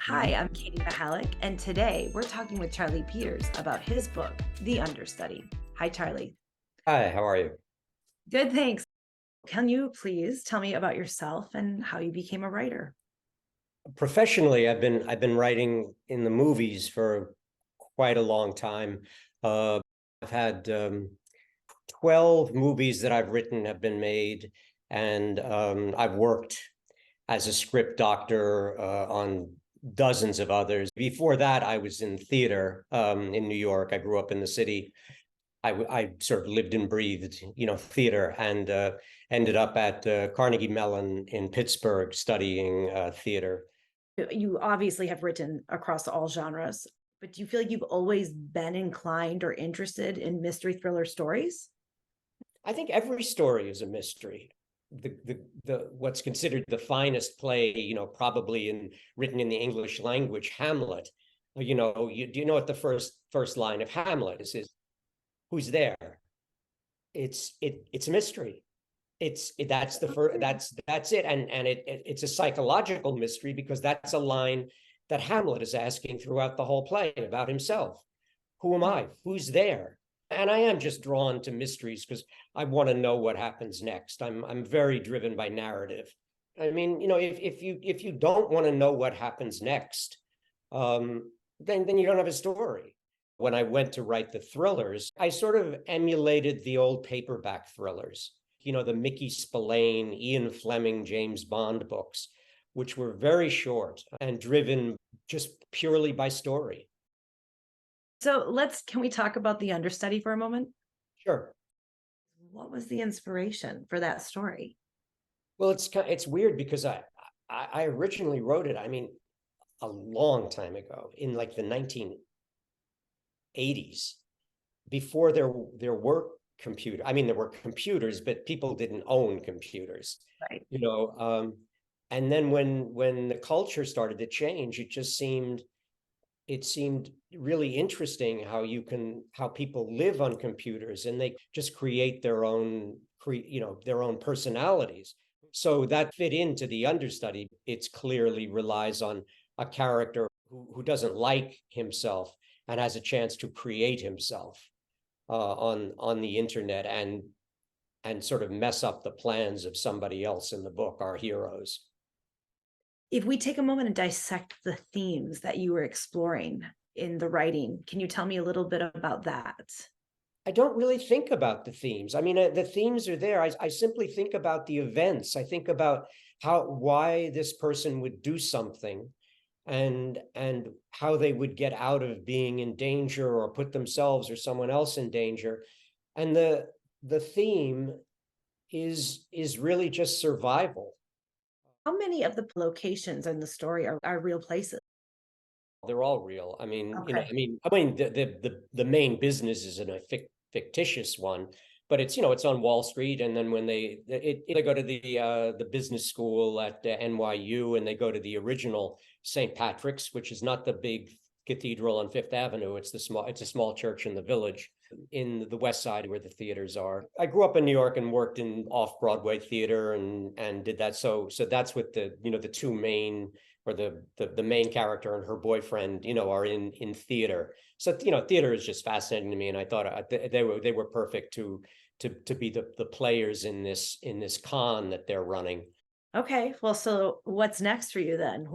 Hi, I'm Katie Mahalic, and today we're talking with Charlie Peters about his book, The Understudy. Hi, Charlie. Hi, how are you? Good, thanks. Can you please tell me about yourself and how you became a writer? Professionally, I've been writing in the movies for quite a long time. I've had 12 movies that I've written have been made, and I've worked as a script doctor on dozens of others. Before that, I was in theater in New York. I grew up in the city. I sort of lived and breathed, theater, and ended up at Carnegie Mellon in Pittsburgh studying theater. You obviously have written across all genres, but do you feel like you've always been inclined or interested in mystery thriller stories? I think every story is a mystery. The what's considered the finest play, probably written in the English language, Hamlet. Do you know what the first line of Hamlet is? Who's there? It's a mystery. That's the first. That's it, and it's a psychological mystery because that's a line that Hamlet is asking throughout the whole play about himself. Who am I? Who's there? And I am just drawn to mysteries because I want to know what happens next. I'm very driven by narrative. I mean, if you don't want to know what happens next, then you don't have a story. When I went to write the thrillers, I sort of emulated the old paperback thrillers, the Mickey Spillane, Ian Fleming, James Bond books, which were very short and driven just purely by story. So can we talk about The Understudy for a moment? Sure. What was the inspiration for that story? Well, it's weird because I originally wrote it, I mean, a long time ago in like the 1980s, before there were computer. I mean, there were computers, but people didn't own computers. Right. And then when the culture started to change, it seemed really interesting how people live on computers and they just create their own personalities. So that fit into The Understudy. It's clearly relies on a character who doesn't like himself and has a chance to create himself on the internet and sort of mess up the plans of somebody else in the book, our heroes. If we take a moment and dissect the themes that you were exploring in the writing, can you tell me a little bit about that? I don't really think about the themes. I mean, the themes are there. I simply think about the events. I think about why this person would do something and how they would get out of being in danger or put themselves or someone else in danger. And the theme is really just survival. How many of the locations in the story are real places? They're all real. I mean, Okay. the main business is a fictitious one, but it's on Wall Street. And then when they go to the business school at NYU, and they go to the original St. Patrick's, which is not the big cathedral on Fifth Avenue. It's a small church in the village in the West Side where the theaters are. I grew up in New York and worked in off-Broadway theater and did that. So that's what the two main, or the main character and her boyfriend, are in theater. So theater is just fascinating to me, and I thought they were perfect to be the players in this con that they're running. Okay. Well, so what's next for you then?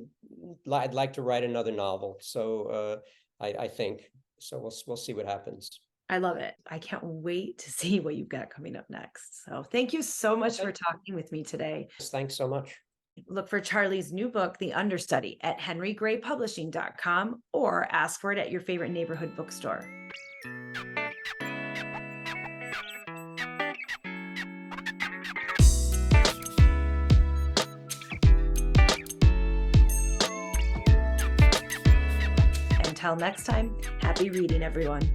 I'd like to write another novel, so I think so. We'll see what happens. I love it. I can't wait to see what you've got coming up next. So thank you so much for talking with me today. Thanks so much. Look for Charlie's new book, The Understudy, at henrygraypublishing.com or ask for it at your favorite neighborhood bookstore. Until next time, happy reading, everyone.